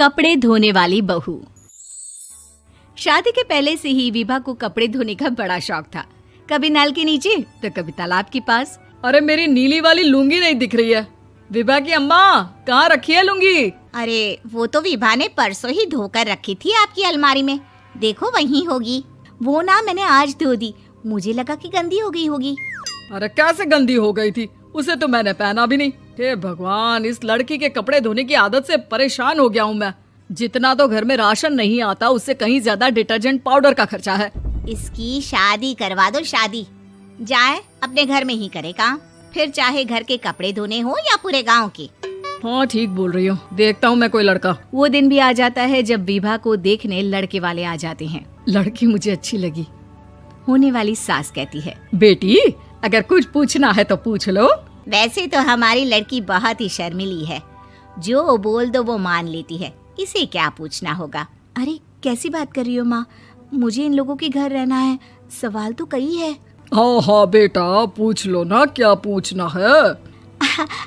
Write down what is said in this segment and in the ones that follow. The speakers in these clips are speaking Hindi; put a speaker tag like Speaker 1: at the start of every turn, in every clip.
Speaker 1: कपड़े धोने वाली बहू। शादी के पहले से ही विभा को कपड़े धोने का बड़ा शौक था। कभी नल के नीचे तो कभी तालाब के पास।
Speaker 2: अरे मेरी नीली वाली लुंगी नहीं दिख रही है। विभा की अम्मा, कहाँ रखी है लुंगी?
Speaker 3: अरे वो तो विभा ने परसों ही धोकर रखी थी आपकी अलमारी में, देखो वहीं होगी। वो ना मैंने आज धो दी, मुझे लगा कि गंदी हो गई होगी।
Speaker 2: अरे कैसे गंदी हो गई थी? उसे तो मैंने पहना भी नहीं। हे भगवान, इस लड़की के कपड़े धोने की आदत से परेशान हो गया हूँ मैं। जितना तो घर में राशन नहीं आता, उससे कहीं ज्यादा डिटर्जेंट पाउडर का खर्चा है।
Speaker 3: इसकी शादी करवा दो, शादी जाए अपने घर में ही करे काम, फिर चाहे घर के कपड़े धोने हो या पूरे गांव के।
Speaker 2: हाँ ठीक बोल रही हो, देखता हूँ मैं कोई लड़का।
Speaker 1: वो दिन भी आ जाता है जब विभा को देखने लड़के वाले आ जाते हैं।
Speaker 2: लड़की मुझे अच्छी लगी।
Speaker 1: होने वाली सास कहती है,
Speaker 2: बेटी अगर कुछ पूछना है तो पूछ लो।
Speaker 3: वैसे तो हमारी लड़की बहुत ही शर्मीली है, जो बोल दो वो मान लेती है, इसे क्या पूछना होगा।
Speaker 1: अरे कैसी बात कर रही हो माँ, मुझे इन लोगों के घर रहना है, सवाल तो कई है।
Speaker 2: हाँ हाँ बेटा, पूछ लो ना, क्या पूछना है।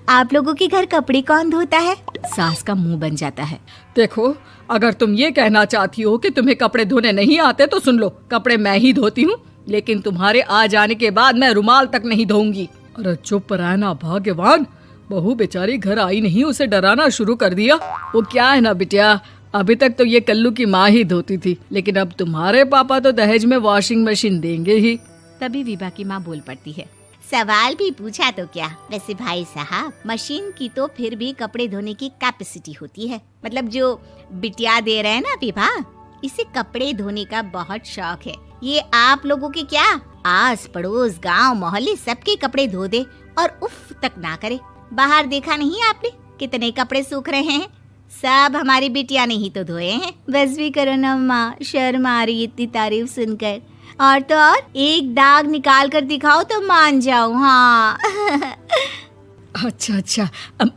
Speaker 1: आप लोगों के घर कपड़े कौन धोता है? सास का मुंह बन जाता है।
Speaker 2: देखो, अगर तुम ये कहना चाहती हो कि तुम्हें कपड़े धोने नहीं आते तो सुन लो, कपड़े मैं ही धोती हूँ, लेकिन तुम्हारे आ जाने के बाद मैं रुमाल तक नहीं धोऊंगी। अरे चुप रहना भाग्यवान, बहू बेचारी घर आई नहीं, उसे डराना शुरू कर दिया। वो क्या है ना बिटिया, अभी तक तो ये कल्लू की माँ ही धोती थी, लेकिन अब तुम्हारे पापा तो दहेज में वॉशिंग मशीन देंगे ही।
Speaker 1: तभी विभा की माँ बोल पड़ती है,
Speaker 3: सवाल भी पूछा तो क्या। वैसे भाई साहब, मशीन की तो फिर भी कपड़े धोने की कैपेसिटी होती है। मतलब जो बिटिया दे रहे हैं ना विभा, इसे कपड़े धोने का बहुत शौक है। ये आप लोगों के क्या, आस पड़ोस गांव मोहल्ले सबके कपड़े धो दे और उफ तक ना करे। बाहर देखा नहीं आपने कितने कपड़े सूख रहे हैं? सब हमारी बिटिया ने ही तो धोए हैं।
Speaker 1: बस भी करो ना माँ, शर्म आ रही इतनी तारीफ सुनकर। और तो और एक दाग निकाल कर दिखाओ तो मान जाऊं। हाँ
Speaker 2: अच्छा,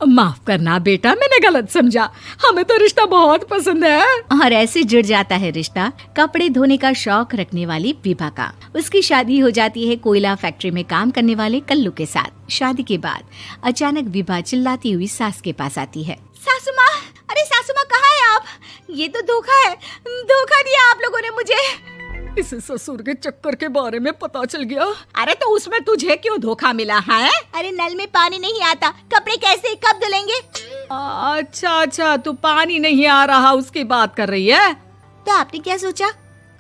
Speaker 2: माफ करना बेटा, मैंने गलत समझा। हमें तो रिश्ता बहुत पसंद है।
Speaker 1: और ऐसे जुड़ जाता है रिश्ता कपड़े धोने का शौक रखने वाली विभा का। उसकी शादी हो जाती है कोयला फैक्ट्री में काम करने वाले कल्लू के साथ। शादी के बाद अचानक विभा चिल्लाती हुई सास के पास आती है।
Speaker 3: सासू माँ, अरे सासू माँ कहाँ है आप? ये तो धोखा है, धोखा दिया आप लोगों ने मुझे।
Speaker 2: इसे ससुर के चक्कर के बारे में पता चल गया।
Speaker 3: अरे तो उसमें तुझे क्यों धोखा मिला है? अरे नल में पानी नहीं आता, कपड़े कैसे कब धुलेंगे?
Speaker 2: अच्छा, तू पानी नहीं आ रहा उसकी बात कर रही है।
Speaker 3: तो आपने क्या सोचा?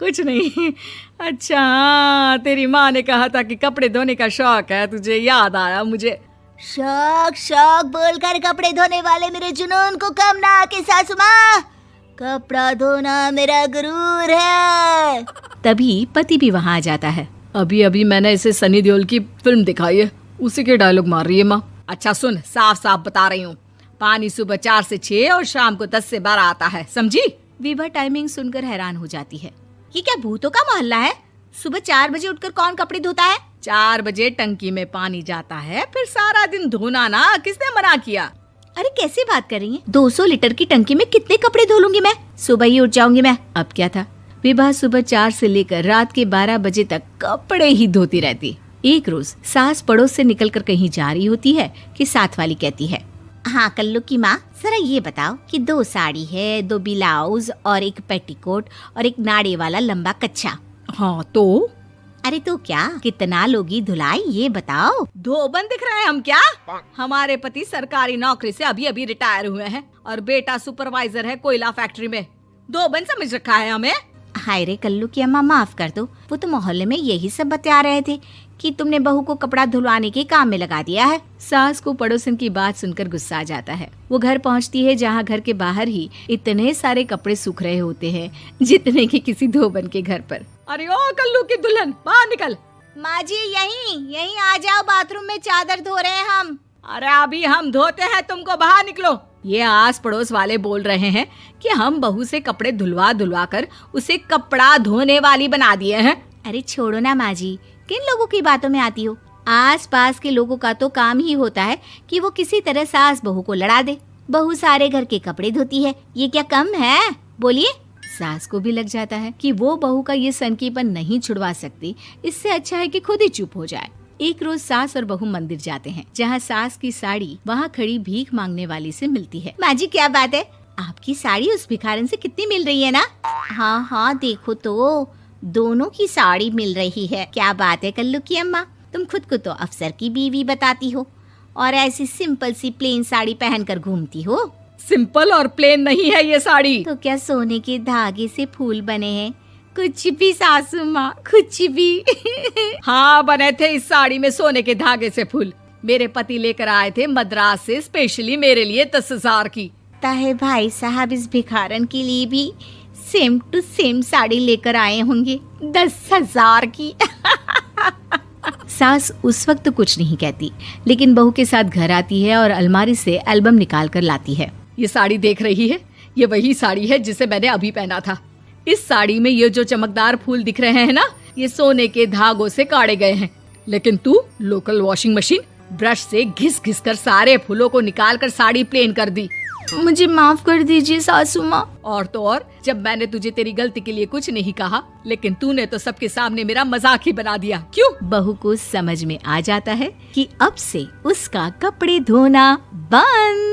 Speaker 2: कुछ नहीं। अच्छा, तेरी माँ ने कहा था कि कपड़े धोने का शौक है, तुझे याद आया मुझे।
Speaker 3: शौक बोलकर कपड़े धोने वाले मेरे जुनून को कम ना आके सासू माँ, कपड़ा धोना मेरा गुरूर है।
Speaker 1: तभी पति भी वहाँ आ जाता है।
Speaker 2: अभी मैंने इसे सनी देओल की फिल्म दिखाई है, उसी के डायलॉग मार रही है माँ। अच्छा सुन, साफ साफ बता रही हूँ, पानी सुबह 4 से 6 और शाम को 10 से 12 आता है, समझी?
Speaker 1: विभा टाइमिंग सुनकर हैरान हो जाती है।
Speaker 3: ये क्या भूतों का मोहल्ला है? सुबह 4 बजे उठकर कौन कपड़े धोता है?
Speaker 2: 4 बजे टंकी में पानी जाता है, फिर सारा दिन धोना ना, किसने मना किया?
Speaker 3: अरे कैसी बात कर रही हैं?
Speaker 1: 200 लीटर की टंकी में कितने कपड़े धो लूंगी मैं? सुबह ही उठ जाऊंगी मैं। अब क्या था, विभा सुबह 4 से लेकर रात के 12 बजे तक कपड़े ही धोती रहती। एक रोज सास पड़ोस से निकलकर कहीं जा रही होती है कि साथ वाली कहती है,
Speaker 3: हाँ कल्लू की माँ, जरा ये बताओ कि 2 साड़ी है, 2 ब्लाउज और एक पेटीकोट और एक नाड़े वाला लंबा कच्छा।
Speaker 2: हाँ तो?
Speaker 3: अरे तो क्या, कितना लोगी धुलाई ये बताओ।
Speaker 2: धोबन दिख रहे हैं हम क्या? हमारे पति सरकारी नौकरी से अभी रिटायर हुए हैं और बेटा सुपरवाइजर है कोयला फैक्ट्री में। धोबन समझ रखा है हमें?
Speaker 3: हाय रे कल्लू की अम्मा, माफ कर दो, वो तो मोहल्ले में यही सब बता रहे थे कि तुमने बहू को कपड़ा धुलवाने के काम में लगा दिया है।
Speaker 1: सास को पड़ोसन की बात सुनकर गुस्सा आ जाता है। वो घर पहुंचती है जहां घर के बाहर ही इतने सारे कपड़े सूख रहे होते हैं जितने कि किसी धोबन के घर पर।
Speaker 2: अरे ओ कल्लू की दुल्हन, बाहर निकल।
Speaker 3: माँ जी यहीं आ जाओ, बाथरूम में चादर धो रहे हैं हम।
Speaker 2: अरे अभी हम धोते हैं, तुमको बाहर निकलो। ये आस पड़ोस वाले बोल रहे हैं कि हम बहू से कपड़े धुलवा कर उसे कपड़ा धोने वाली बना दिए हैं।
Speaker 3: अरे छोड़ो ना माँ जी, किन लोगों की बातों में आती हो? आस पास के लोगों का तो काम ही होता है कि वो किसी तरह सास बहू को लड़ा दे। बहू सारे घर के कपड़े धोती है, ये क्या कम है? बोलिए।
Speaker 1: सास को भी लग जाता है कि वो बहू का ये सनकीपन नहीं छुड़वा सकती, इससे अच्छा है कि खुद ही चुप हो जाए। एक रोज सास और बहू मंदिर जाते हैं, जहाँ सास की साड़ी वहाँ खड़ी भीख मांगने वाली से मिलती है।
Speaker 3: माँ जी क्या बात है, आपकी साड़ी उस भिखारन से कितनी मिल रही है ना? हाँ हाँ, देखो तो दोनों की साड़ी मिल रही है। क्या बात है कल्लू की अम्मा, तुम खुद को तो अफसर की बीवी बताती हो और ऐसी सिंपल सी प्लेन साड़ी पहनकर घूमती हो।
Speaker 2: सिंपल और प्लेन नहीं है ये साड़ी।
Speaker 3: तो क्या सोने के धागे से फूल बने हैं? कुछ भी सासू माँ, कुछ भी।
Speaker 2: हाँ, बने थे इस साड़ी में सोने के धागे से फूल। मेरे पति लेकर आए थे मद्रास से स्पेशली मेरे लिए 10,000 की।
Speaker 3: ताहे भाई साहब इस भिखारन के लिए भी सेम टू सेम साड़ी लेकर आए होंगे 10,000 की।
Speaker 1: सास उस वक्त कुछ नहीं कहती, लेकिन बहू के साथ घर आती है और अलमारी से एल्बम निकाल कर लाती है।
Speaker 2: ये साड़ी देख रही है, ये वही साड़ी है जिसे मैंने अभी पहना था। इस साड़ी में ये जो चमकदार फूल दिख रहे हैं ना, ये सोने के धागों से काढ़े गए हैं। लेकिन तू लोकल वॉशिंग मशीन ब्रश से घिस घिस कर सारे फूलों को निकाल कर साड़ी प्लेन कर दी।
Speaker 1: मुझे माफ कर दीजिए सासू माँ।
Speaker 2: और तो और, जब मैंने तुझे तेरी गलती के लिए कुछ नहीं कहा, लेकिन तूने तो सबके सामने मेरा मजाक ही बना दिया। क्यों?
Speaker 1: बहू को समझ में आ जाता है कि अब से उसका कपड़े धोना बंद।